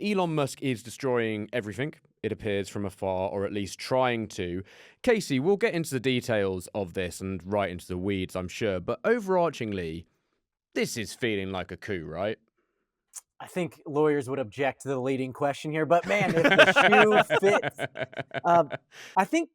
Elon Musk is destroying everything, it appears, from afar, or at least trying to. Casey, we'll get into the details of this and right into the weeds, I'm sure, but overarchingly, this is feeling like a coup, right? I think lawyers would object to the leading question here, but man, if the shoe fits, um, I think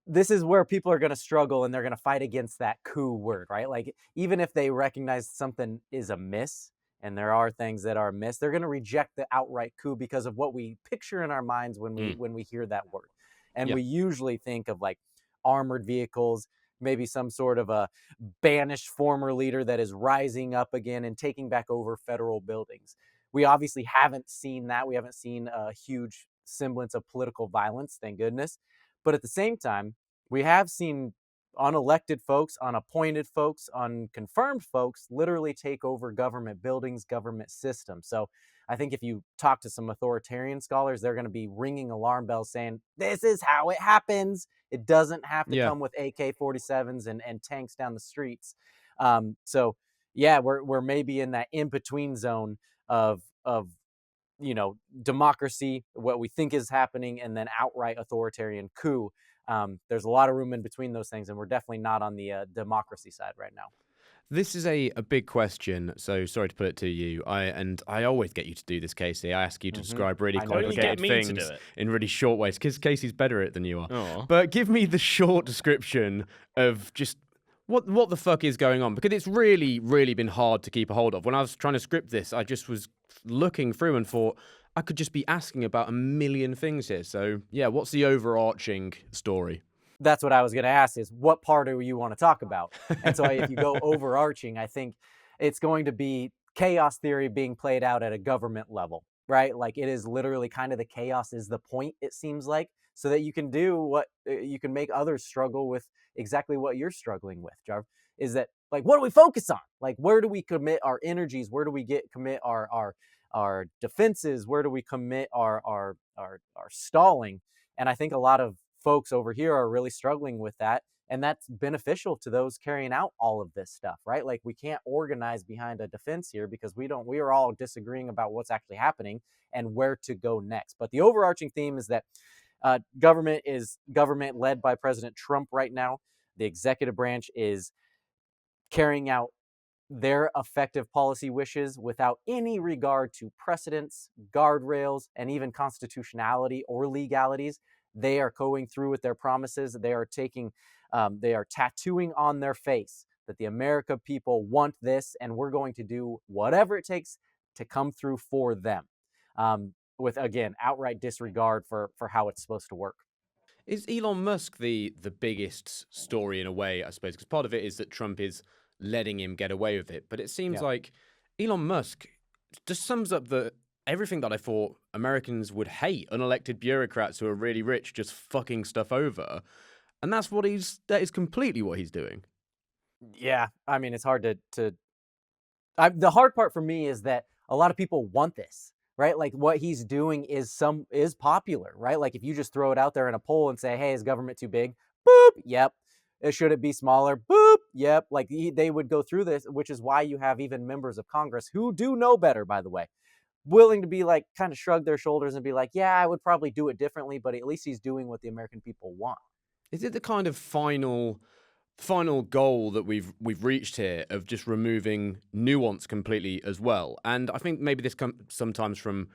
this is where people are going to struggle and they're going to fight against that coup word, right? Like, even if they recognize something is amiss, and there are things that are amiss, they're going to reject the outright coup because of what we picture in our minds when we Mm, when we hear that word. And yeah. we usually think of like armored vehicles, maybe some sort of a banished former leader that is rising up again and taking back over federal buildings. We obviously haven't seen that. We haven't seen a huge semblance of political violence, thank goodness. But at the same time, we have seen unelected folks, unappointed folks, unconfirmed folks literally take over government buildings, government systems. So I think if you talk to some authoritarian scholars, they're going to be ringing alarm bells saying, this is how it happens. It doesn't have to Yeah. come with AK-47s and tanks down the streets. So yeah, we're maybe in that in-between zone of democracy, what we think is happening, and then outright authoritarian coup. There's a lot of room in between those things, and we're definitely not on the democracy side right now. This is a big question, so sorry to put it to you. I always get you to do this, Casey. I ask you to Hmm. describe really I know Why don't you you get complicated can. me to do things it? in really short ways, because Casey's better at it than you are. Oh. But give me the short description of just what the fuck is going on, because it's really, really been hard to keep a hold of. When I was trying to script this, I just was looking through and thought I could just be asking about a million things here. So yeah, what's the overarching story? That's what I was going to ask is what part do you want to talk about? And so if you go overarching, I think it's going to be chaos theory being played out at a government level, right? Like it is literally kind of the chaos is the point, it seems like, so that you can do what you can make others struggle with exactly what you're struggling with, Jarv. Is that like what do we focus on? Like where do we commit our energies? Where do we commit our defenses? Where do we commit our stalling? And I think a lot of folks over here are really struggling with that. And that's beneficial to those carrying out all of this stuff, right? Like we can't organize behind a defense here because we are all disagreeing about what's actually happening and where to go next. But the overarching theme is that government is government led by President Trump right now. The executive branch is carrying out their effective policy wishes without any regard to precedents, guardrails, and even constitutionality or legalities. They are going through with their promises. They are tattooing on their face that the America people want this, and we're going to do whatever it takes to come through for them. With again, outright disregard for how it's supposed to work. Is Elon Musk the biggest story in a way, I suppose? Because part of it is that Trump is letting him get away with it, but it seems Yeah. like Elon Musk just sums up everything that I thought Americans would hate: unelected bureaucrats who are really rich just fucking stuff over, and that is completely what he's doing. Yeah, I mean, it's hard to the hard part for me is that a lot of people want this, right? Like what he's doing is popular, right? Like if you just throw it out there in a poll and say, "Hey, is government too big?" Boop, yep. Should it be smaller? Boop, yep. Like they would go through this, which is why you have even members of Congress who do know better, by the way, willing to be like kind of shrug their shoulders and be like, "Yeah, I would probably do it differently, but at least he's doing what the American people want." Is it the kind of final goal that we've reached here of just removing nuance completely as well? And I think maybe this comes sometimes from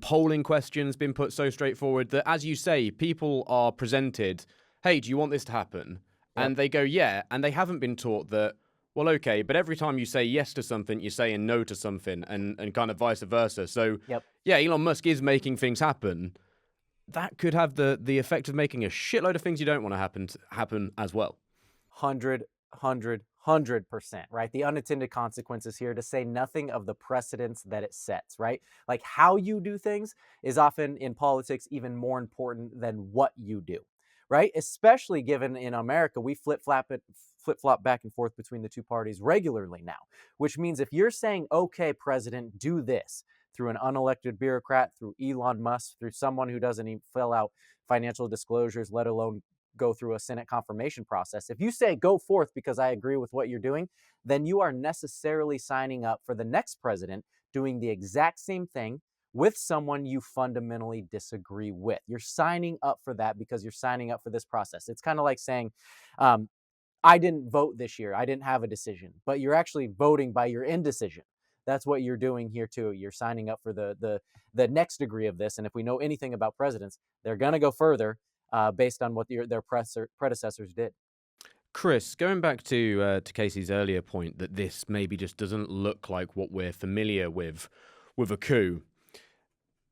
polling questions being put so straightforward that, as you say, people are presented, hey, do you want this to happen? Yep. And they go, yeah, and they haven't been taught that, well, okay, but every time you say yes to something, you're saying no to something, and kind of vice versa. So Yep. yeah, Elon Musk is making things happen. That could have the effect of making a shitload of things you don't want to happen as well. 100%, right? The unintended consequences here, to say nothing of the precedents that it sets, right? Like how you do things is often in politics even more important than what you do, right? Especially given in America, we flip flop back and forth between the two parties regularly now, which means if you're saying, okay, president, do this through an unelected bureaucrat, through Elon Musk, through someone who doesn't even fill out financial disclosures, let alone go through a Senate confirmation process. If you say go forth because I agree with what you're doing, then you are necessarily signing up for the next president doing the exact same thing with someone you fundamentally disagree with. You're signing up for that because you're signing up for this process. It's kind of like saying, I didn't vote this year. I didn't have a decision, but you're actually voting by your indecision. That's what you're doing here too. You're signing up for the next degree of this. And if we know anything about presidents, they're going to go further based on what their predecessors did. Chris, going back to Casey's earlier point that this maybe just doesn't look like what we're familiar with a coup,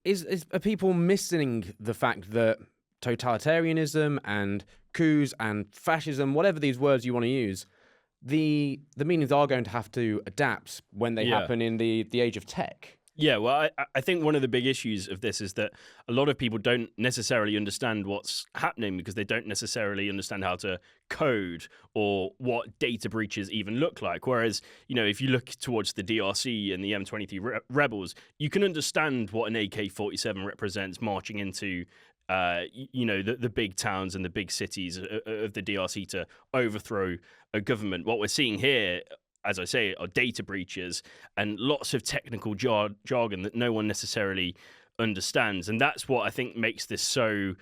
are people missing the fact that totalitarianism and coups and fascism, whatever these words you want to use, the meanings are going to have to adapt when they happen in the age of tech? Yeah, well, I think one of the big issues of this is that a lot of people don't necessarily understand what's happening because they don't necessarily understand how to code or what data breaches even look like. Whereas, if you look towards the DRC and the M23 rebels, you can understand what an AK-47 represents marching into the big towns and the big cities of the DRC to overthrow a government. What we're seeing here, as I say, are data breaches and lots of technical jargon that no one necessarily understands. And that's what I think makes this so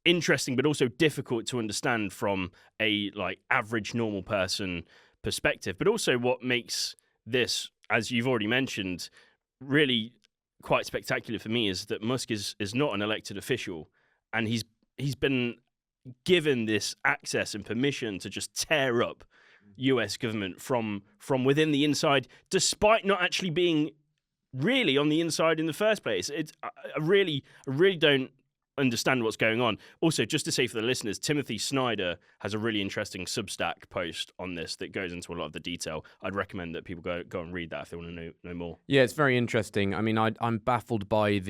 interesting, but also difficult to understand from a average normal person perspective. But also what makes this, as you've already mentioned, really quite spectacular for me is that Musk is not an elected official, and he's been given this access and permission to just tear up US government from within the inside, despite not actually being really on the inside in the first place. I really don't understand what's going on. Also, just to say for the listeners, Timothy Snyder has a really interesting Substack post on this that goes into a lot of the detail. I'd recommend that people go and read that if they want to know more. Yeah, it's very interesting. I mean, I'm baffled by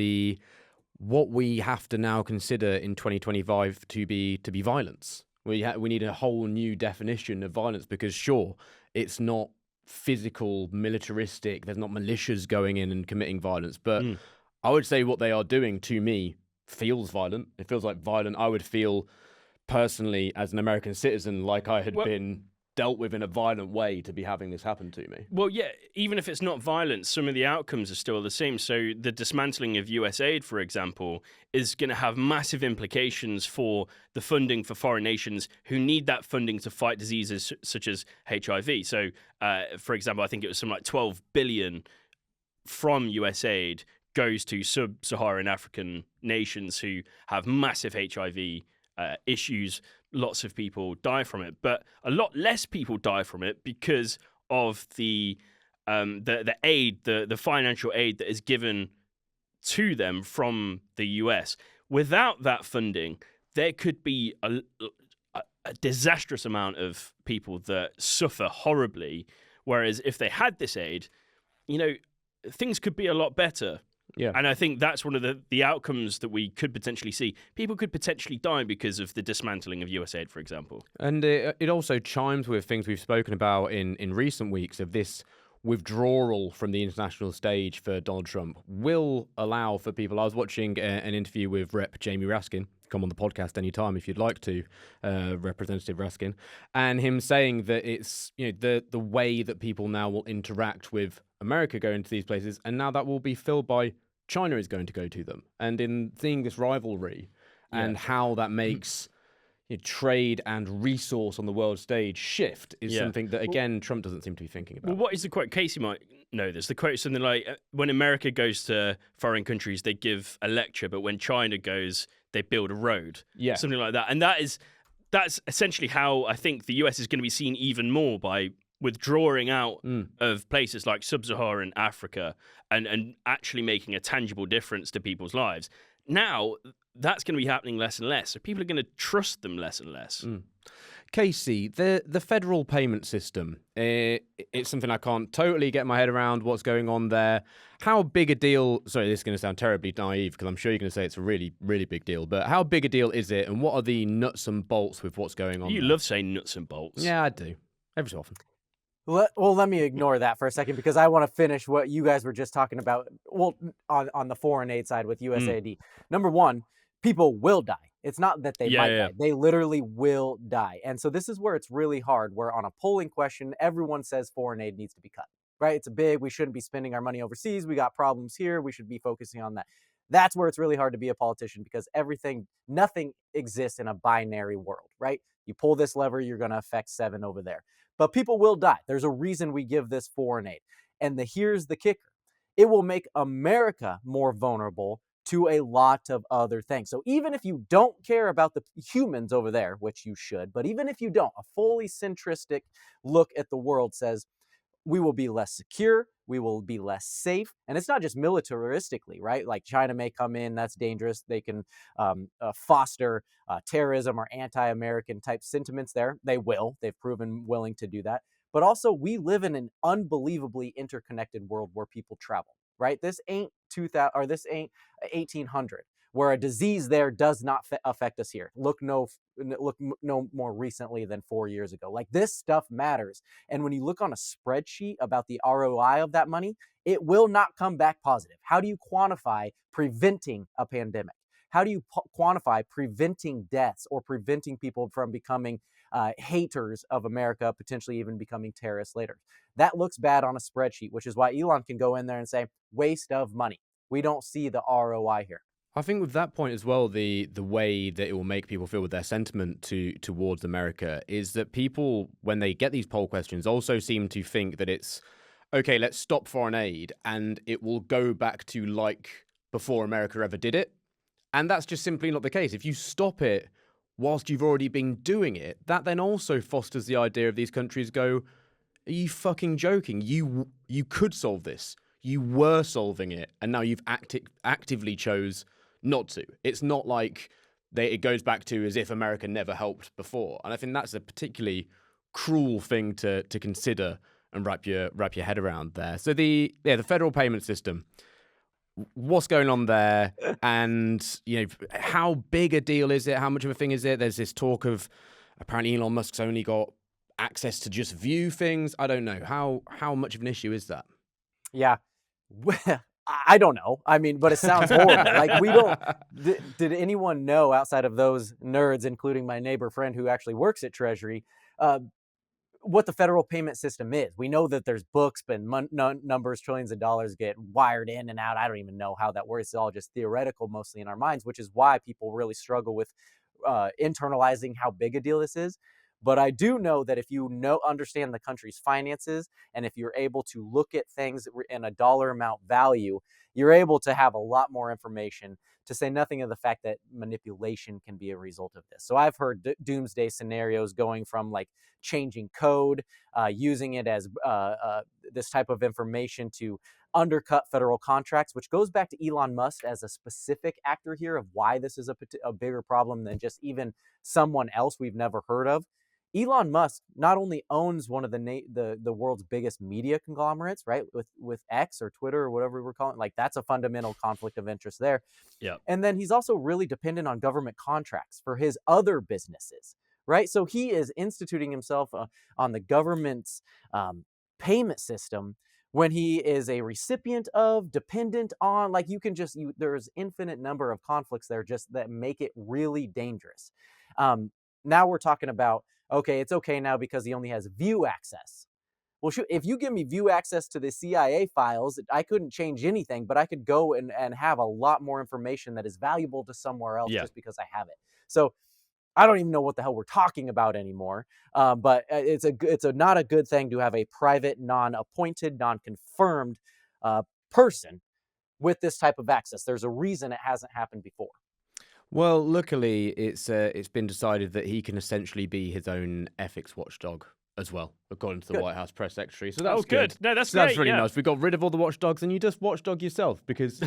what we have to now consider in 2025 to be violence. We need a whole new definition of violence because, sure, it's not physical, militaristic. There's not militias going in and committing violence. But I would say what they are doing to me feels violent. It feels like violent. I would feel personally as an American citizen like I had been dealt with in a violent way to be having this happen to me. Well, yeah, even if it's not violence, some of the outcomes are still the same. So the dismantling of USAID, for example, is going to have massive implications for the funding for foreign nations who need that funding to fight diseases such as HIV. So, for example, I think it was something like 12 billion from USAID goes to sub-Saharan African nations who have massive HIV issues. Lots of people die from it, but a lot less people die from it because of the aid, the financial aid that is given to them from the US. Without that funding, there could be a disastrous amount of people that suffer horribly. Whereas if they had this aid, things could be a lot better. Yeah. And I think that's one of the outcomes that we could potentially see. People could potentially die because of the dismantling of USAID, for example. And it also chimes with things we've spoken about in recent weeks of this withdrawal from the international stage for Donald Trump will allow for people. I was watching an interview with Rep. Jamie Raskin. Come on the podcast anytime if you'd like to, Representative Raskin, and him saying that it's the way that people now will interact with America going to these places, and now that will be filled by China is going to go to them. And in seeing this rivalry and how that makes trade and resource on the world stage shift is something that, again, Trump doesn't seem to be thinking about. Well, what is the quote? Casey might know this. The quote is something like, when America goes to foreign countries, they give a lecture, but when China goes, they build a road. Yeah. Something like that. And that's essentially how I think the US is going to be seen even more by withdrawing out of places like sub-Saharan Africa and actually making a tangible difference to people's lives. Now, that's going to be happening less and less. So people are going to trust them less and less. Casey, the federal payment system, it's something I can't totally get my head around what's going on there. How big a deal, sorry, this is going to sound terribly naive because I'm sure you're going to say it's a really, really big deal, but how big a deal is it and what are the nuts and bolts with what's going on You there? love saying nuts and bolts. Yeah, I do. Every so often. Well, let me ignore that for a second because I want to finish what you guys were just talking about. Well, on the foreign aid side with USAID. Number one, people will die. It's not that they might die. They literally will die. And so this is where it's really hard, where on a polling question, everyone says foreign aid needs to be cut, right? It's big. We shouldn't be spending our money overseas. We got problems here. We should be focusing on that. That's where it's really hard to be a politician, because nothing exists in a binary world, right? You pull this lever, you're going to affect 7 over there. But people will die. There's a reason we give this foreign aid. And here's the kicker. It will make America more vulnerable to a lot of other things. So even if you don't care about the humans over there, which you should, but even if you don't, a fully centristic look at the world says, we will be less secure, we will be less safe. And it's not just militaristically, right? Like China may come in, that's dangerous. They can foster terrorism or anti-American type sentiments there. They will. They've proven willing to do that. But also, we live in an unbelievably interconnected world where people travel, right? This ain't 2000 or this ain't 1800, where a disease there does not affect us here. Look no more recently than 4 years ago. Like, this stuff matters. And when you look on a spreadsheet about the ROI of that money, it will not come back positive. How do you quantify preventing a pandemic? How do you quantify preventing deaths or preventing people from becoming haters of America, potentially even becoming terrorists later? That looks bad on a spreadsheet, which is why Elon can go in there and say, waste of money. We don't see the ROI here. I think with that point as well, the way that it will make people feel with their sentiment towards America is that people, when they get these poll questions, also seem to think that it's, okay, let's stop foreign aid and it will go back to like before America ever did it. And that's just simply not the case. If you stop it whilst you've already been doing it, that then also fosters the idea of these countries go, are you fucking joking? You could solve this. You were solving it, and now you've actively chose not to. It's not like it goes back to as if America never helped before. And I think that's a particularly cruel thing to consider and wrap your head around there. So the federal payment system, what's going on there, and how big a deal is it? How much of a thing is it? There's this talk of apparently Elon Musk's only got access to just view things. I don't know. How much of an issue is that? Yeah. I don't know. I mean, but it sounds horrible. Like, we don't. Did anyone know outside of those nerds, including my neighbor friend who actually works at Treasury, what the federal payment system is? We know that there's books and numbers, trillions of dollars get wired in and out. I don't even know how that works. It's all just theoretical, mostly in our minds, which is why people really struggle with internalizing how big a deal this is. But I do know that if you understand the country's finances, and if you're able to look at things in a dollar amount value, you're able to have a lot more information, to say nothing of the fact that manipulation can be a result of this. So I've heard doomsday scenarios going from like changing code, using it as this type of information to undercut federal contracts, which goes back to Elon Musk as a specific actor here of why this is a bigger problem than just even someone else we've never heard of. Elon Musk not only owns one of the world's biggest media conglomerates, right, with X or Twitter or whatever we're calling it, like that's a fundamental conflict of interest there. Yeah. And then he's also really dependent on government contracts for his other businesses, right? So he is instituting himself on the government's payment system when he is a recipient of, dependent on, like there's infinite number of conflicts there just that make it really dangerous. Now we're talking about, okay, it's okay now because he only has view access. Well, shoot, if you give me view access to the CIA files, I couldn't change anything, but I could go and have a lot more information that is valuable to somewhere else just because I have it. So I don't even know what the hell we're talking about anymore. But it's not a good thing to have a private, non-appointed, non-confirmed person with this type of access. There's a reason it hasn't happened before. Well, luckily, it's been decided that he can essentially be his own ethics watchdog as well, according to the White House press secretary. So that's good. No, that's great. That's really nice. We got rid of all the watchdogs, and you just watchdog yourself, because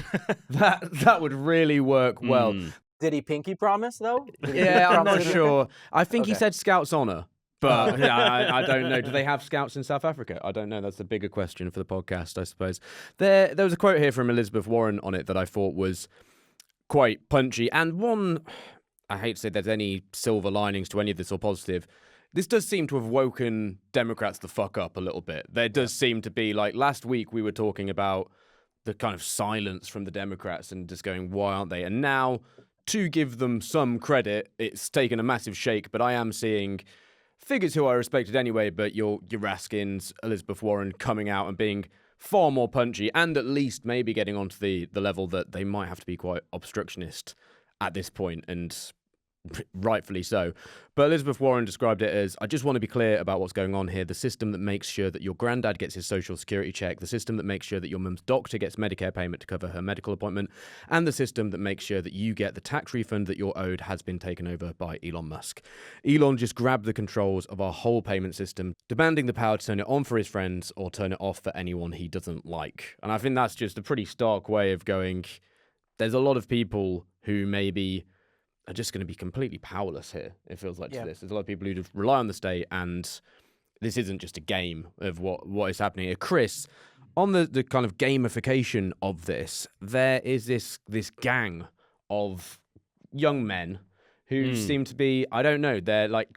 that would really work well. Did he pinky promise though? Yeah, I'm not sure. I think he said Scouts Honor. But I don't know. Do they have scouts in South Africa? I don't know. That's a bigger question for the podcast, I suppose. There was a quote here from Elizabeth Warren on it that I thought was quite punchy, and one, I hate to say there's any silver linings to any of this or positive. This does seem to have woken Democrats the fuck up a little bit. There does seem to be, like, last week we were talking about the kind of silence from the Democrats and just going, why aren't they? And now, to give them some credit, it's taken a massive shake, but I am seeing figures who I respected anyway, but your Raskins, Elizabeth Warren coming out and being far more punchy, and at least maybe getting onto the level that they might have to be quite obstructionist at this point, and rightfully so. But Elizabeth Warren described it as, I just want to be clear about what's going on here. The system that makes sure that your granddad gets his social security check, the system that makes sure that your mum's doctor gets Medicare payment to cover her medical appointment, and the system that makes sure that you get the tax refund that you're owed has been taken over by Elon Musk. Elon just grabbed the controls of our whole payment system, demanding the power to turn it on for his friends or turn it off for anyone he doesn't like. And I think that's just a pretty stark way of going, there's a lot of people who maybe are just going to be completely powerless here, it feels like, to this. There's a lot of people who just rely on the state, and this isn't just a game of what is happening here. Chris, on the kind of gamification of this, there is this gang of young men who seem to be, I don't know, they're like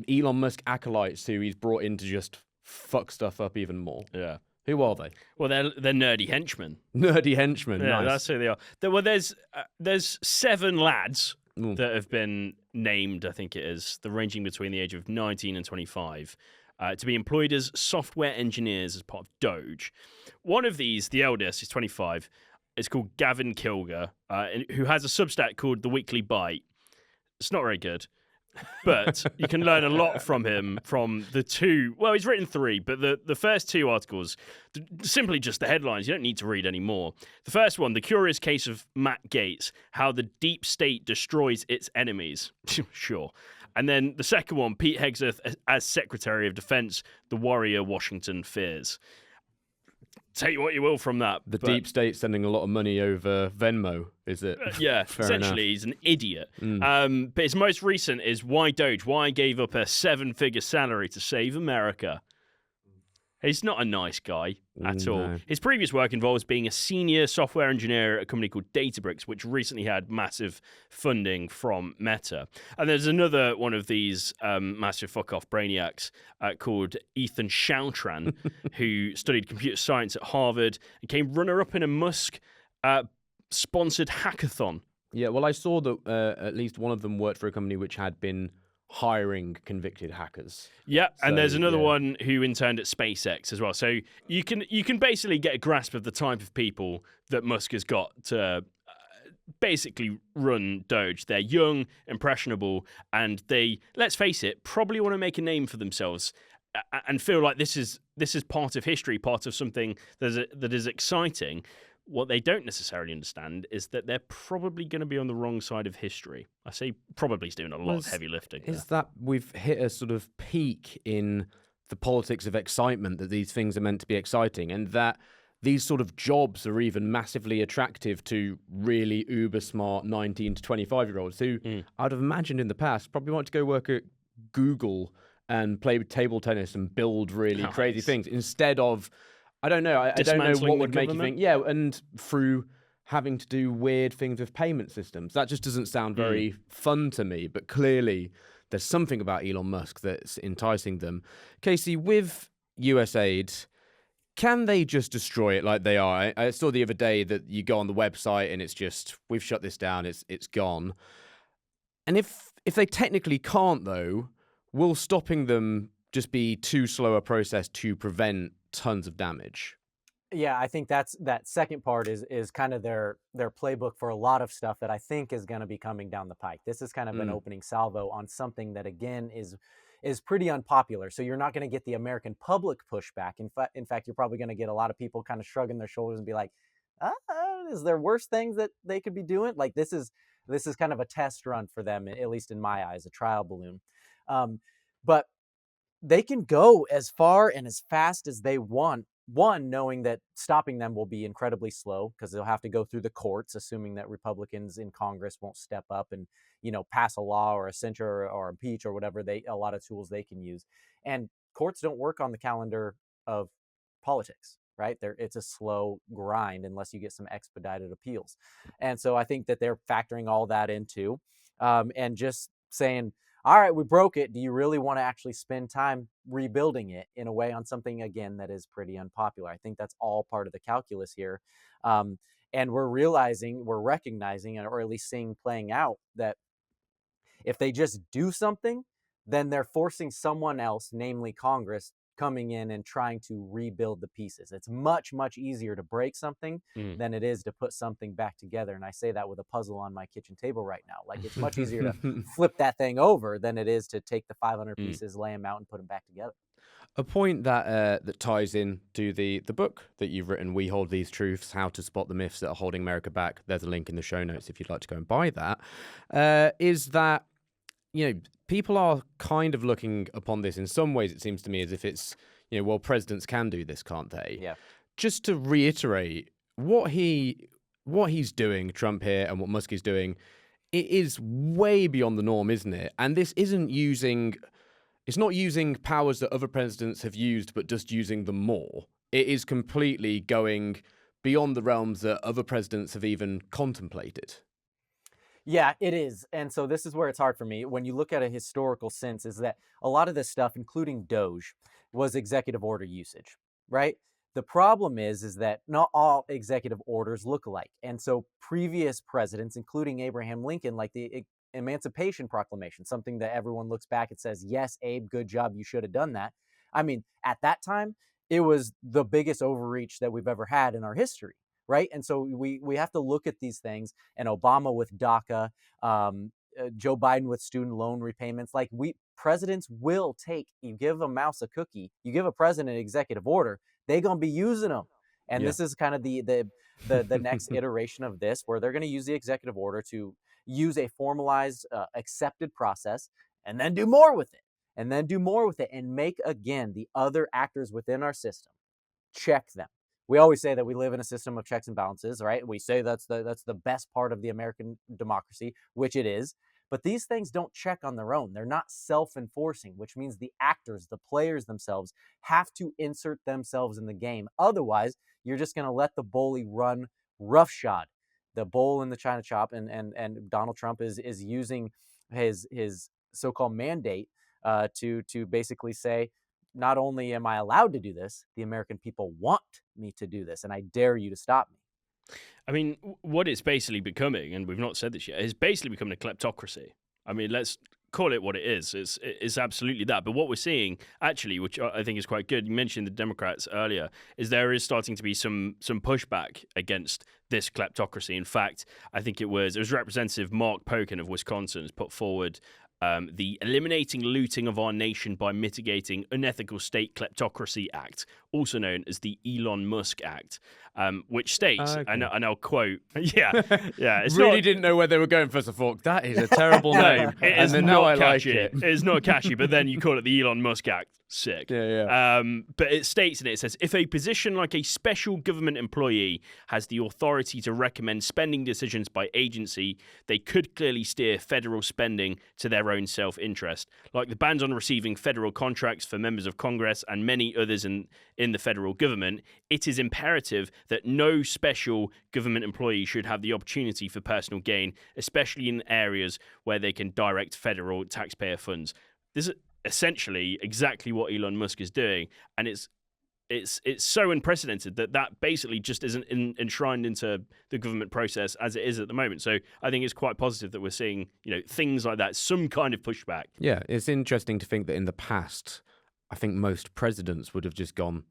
Elon Musk acolytes who he's brought in to just fuck stuff up even more. Yeah. Who are they? Well, they're nerdy henchmen. Nerdy henchmen, Yeah, nice. that's who they are. There's 7 lads that have been named, I think it is. They're ranging between the age of 19 and 25 to be employed as software engineers as part of DOGE. One of these, the eldest, is 25. It's called Gavin Kilger, who has a Substack called The Weekly Bite. It's not very good, but you can learn a lot from him from the 2. Well, he's written 3, but the first 2 articles, simply just the headlines. You don't need to read any more. The first one, The Curious Case of Matt Gaetz, How the Deep State Destroys Its Enemies. Sure. And then the second one, Pete Hegseth as Secretary of Defense, The Warrior Washington Fears. Take what you will from that. The deep state sending a lot of money over Venmo, is it? Yeah, Fair essentially, enough. he's an idiot. But his most recent is Why Doge? Why I gave up a 7-figure salary to save America. He's not a nice guy at all. No. His previous work involves being a senior software engineer at a company called Databricks, which recently had massive funding from Meta. And there's another one of these massive fuck-off brainiacs called Ethan Chautran, who studied computer science at Harvard and came runner-up in a Musk-sponsored hackathon. Yeah, well, I saw that at least one of them worked for a company which had been hiring convicted hackers. Yeah, and there's So, another yeah. one who interned at SpaceX as well. So you can basically get a grasp of the type of people that Musk has got to basically run Doge. They're young, impressionable, and they, let's face it, probably want to make a name for themselves and feel like this is part of history, part of something that is exciting. What they don't necessarily understand is that they're probably going to be on the wrong side of history. I say probably is doing a lot of heavy lifting. Is that we've hit a sort of peak in the politics of excitement, that these things are meant to be exciting, and that these sort of jobs are even massively attractive to really uber smart 19 to 25-year-olds who I'd have imagined in the past probably want to go work at Google and play table tennis and build really crazy things instead of, I don't know. I don't know what would make you think. Yeah, and through having to do weird things with payment systems. That just doesn't sound very fun to me. But clearly, there's something about Elon Musk that's enticing them. Casey, with USAID, can they just destroy it like they are? I saw the other day that you go on the website and it's just, we've shut this down. It's gone. And if they technically can't, though, will stopping them just be too slow a process to prevent tons of damage? Yeah, I think that second part is kind of their playbook for a lot of stuff that I think is going to be coming down the pike. This is kind of an opening salvo on something that, again, is pretty unpopular. So you're not going to get the American public pushback. In fact, you're probably going to get a lot of people kind of shrugging their shoulders and be like, is there worse things that they could be doing? Like this is kind of a test run for them, at least in my eyes, a trial balloon. But they can go as far and as fast as they want. One, knowing that stopping them will be incredibly slow because they'll have to go through the courts, assuming that Republicans in Congress won't step up and, pass a law or a censure or impeach or whatever a lot of tools they can use. And courts don't work on the calendar of politics, right? It's a slow grind unless you get some expedited appeals. And so I think that they're factoring all that into and just saying, all right, we broke it. Do you really want to actually spend time rebuilding it in a way on something, again, that is pretty unpopular? I think that's all part of the calculus here. And we're recognizing, or at least seeing playing out, that if they just do something, then they're forcing someone else, namely Congress, coming in and trying to rebuild the pieces. It's much, much easier to break something than it is to put something back together. And I say that with a puzzle on my kitchen table right now. Like, it's much easier to flip that thing over than it is to take the 500 pieces, lay them out, and put them back together. A point that that ties in to the book that you've written, We Hold These Truths, How to Spot the Myths That Are Holding America Back. There's a link in the show notes if you'd like to go and buy that. Is that, people are kind of looking upon this in some ways, it seems to me, as if it's, well, presidents can do this, can't they? Yeah. Just to reiterate, what he's doing, Trump here, and what Musk is doing, it is way beyond the norm, isn't it? And this isn't it's not using powers that other presidents have used, but just using them more. It is completely going beyond the realms that other presidents have even contemplated. Yeah, it is. And so this is where it's hard for me. When you look at a historical sense, is that a lot of this stuff, including DOGE, was executive order usage, right? The problem is that not all executive orders look alike. And so previous presidents, including Abraham Lincoln, like the Emancipation Proclamation, something that everyone looks back and says, yes, Abe, good job, you should have done that. I mean, at that time, it was the biggest overreach that we've ever had in our history. Right. And so we have to look at these things, and Obama with DACA, Joe Biden with student loan repayments. Like, presidents will you give a mouse a cookie, you give a president an executive order, they're going to be using them. And this is kind of the next iteration of this, where they're going to use the executive order to use a formalized, accepted process, and then do more with it, and make, again, the other actors within our system check them. We always say that we live in a system of checks and balances, right? We say that's the best part of the American democracy, which it is. But these things don't check on their own. They're not self-enforcing, which means the actors, the players themselves, have to insert themselves in the game. Otherwise, you're just going to let the bully run roughshod. The bull in the China shop, and Donald Trump is using his so-called mandate to basically say, not only am I allowed to do this, the American people want me to do this, and I dare you to stop me. I mean, what it's basically becoming, and we've not said this yet, is basically becoming a kleptocracy. I mean, let's call it what it is. It's absolutely that. But what we're seeing, actually, which I think is quite good, you mentioned the Democrats earlier, is there is starting to be some pushback against this kleptocracy. In fact, I think it was Representative Mark Pocan of Wisconsin has put forward the Eliminating Looting of Our Nation by Mitigating Unethical State Kleptocracy Act, also known as the Elon Musk Act, which states, and I'll quote, it's really didn't know where they were going first. I thought, that is a terrible name. It is not catchy. It is not catchy, but then you call it the Elon Musk Act. Sick. Yeah. But it states in it, says, if a position like a special government employee has the authority to recommend spending decisions by agency, they could clearly steer federal spending to their own self-interest. Like the bans on receiving federal contracts for members of Congress and many others in the federal government, it is imperative that no special government employee should have the opportunity for personal gain, especially in areas where they can direct federal taxpayer funds. This is essentially exactly what Elon Musk is doing, and it's so unprecedented that basically just isn't enshrined into the government process as it is at the moment. So I think it's quite positive that we're seeing things like that, some kind of pushback. Yeah, it's interesting to think that in the past, I think most presidents would have just gone,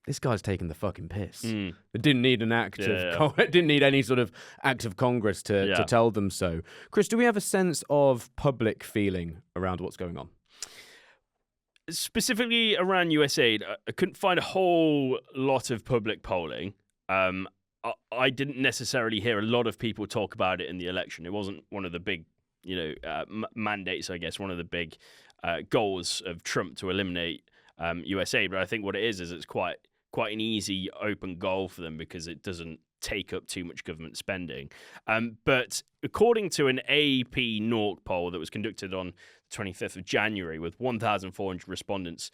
this guy's taking the fucking piss. They didn't need an act didn't need any sort of act of Congress to tell them so. Chris, do we have a sense of public feeling around what's going on? Specifically around USAID, I couldn't find a whole lot of public polling. I didn't necessarily hear a lot of people talk about it in the election. It wasn't one of the big, mandates, I guess, one of the big goals of Trump to eliminate USAID. But I think what it is it's quite an easy, open goal for them because it doesn't take up too much government spending. But according to an AP NORC poll that was conducted on the 25th of January with 1,400 respondents,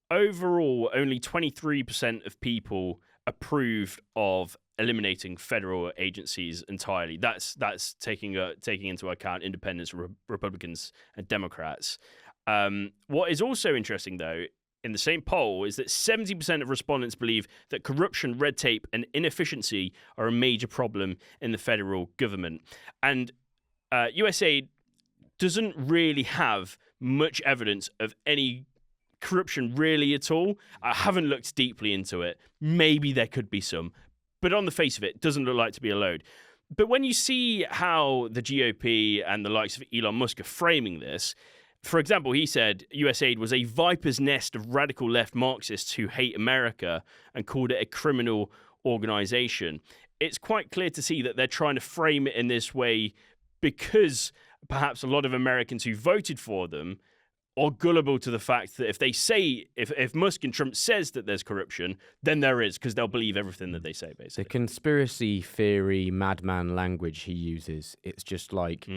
overall, only 23% of people approved of eliminating federal agencies entirely. That's taking into account independents, Republicans, and Democrats. What is also interesting, though, in the same poll is that 70% of respondents believe that corruption, red tape, and inefficiency are a major problem in the federal government. And USAID doesn't really have much evidence of any corruption really at all. I haven't looked deeply into it. Maybe there could be some, but on the face of it, doesn't look like to be a load. But when you see how the GOP and the likes of Elon Musk are framing this, for example, he said USAID was a viper's nest of radical left Marxists who hate America and called it a criminal organization. It's quite clear to see that they're trying to frame it in this way because perhaps a lot of Americans who voted for them are gullible to the fact that if they say, if Musk and Trump says that there's corruption, then there is, because they'll believe everything that they say, basically. The conspiracy theory madman language he uses, it's just like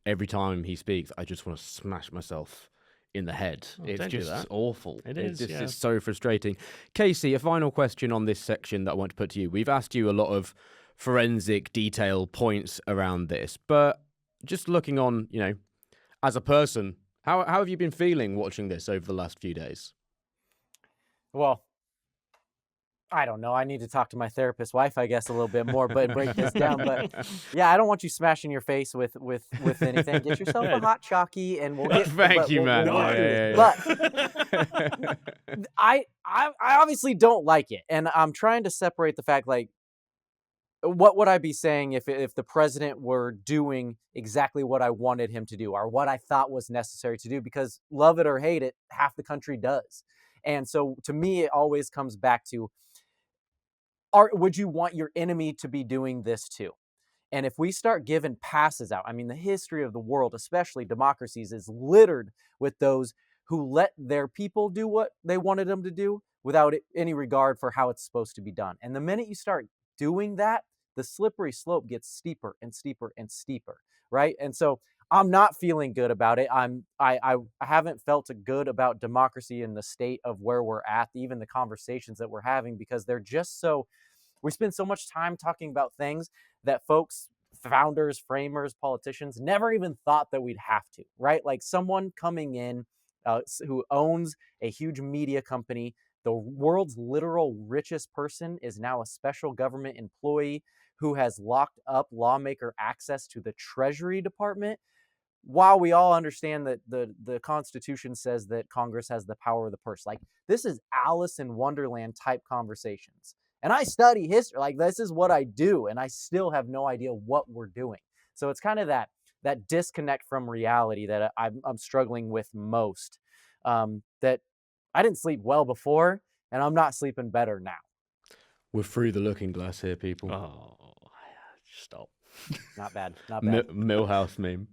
every time he speaks, I just want to smash myself in the head. It's just awful. It's so frustrating. Casey, a final question on this section that I want to put to you. We've asked you a lot of forensic detail points around this, but just looking on, as a person, how have you been feeling watching this over the last few days? Well, I don't know. I need to talk to my therapist wife, I guess, a little bit more, but break this down. But yeah, I don't want you smashing your face with anything. Get yourself a hot chalky, and we'll get. Thank you, man. But I obviously don't like it, and I'm trying to separate the fact, like, what would I be saying if the president were doing exactly what I wanted him to do or what I thought was necessary to do? Because love it or hate it, half the country does. And so to me, it always comes back to, would you want your enemy to be doing this too? And if we start giving passes out, I mean, the history of the world, especially democracies, is littered with those who let their people do what they wanted them to do without any regard for how it's supposed to be done. And the minute you start doing that, the slippery slope gets steeper and steeper and steeper, right? And so I'm not feeling good about it. I haven't felt good about democracy and the state of where we're at, even the conversations that we're having, because they're just so, we spend so much time talking about things that folks, founders, framers, politicians never even thought that we'd have to, right? Like someone coming in who owns a huge media company, the world's literal richest person is now a special government employee who has locked up lawmaker access to the Treasury Department. While we all understand that the Constitution says that Congress has the power of the purse, like this is Alice in Wonderland type conversations. And I study history, like this is what I do, and I still have no idea what we're doing. So it's kind of that disconnect from reality that I'm struggling with most. That I didn't sleep well before, and I'm not sleeping better now. We're through the looking glass here, people. Oh, stop. Not bad. Not bad. Millhouse meme.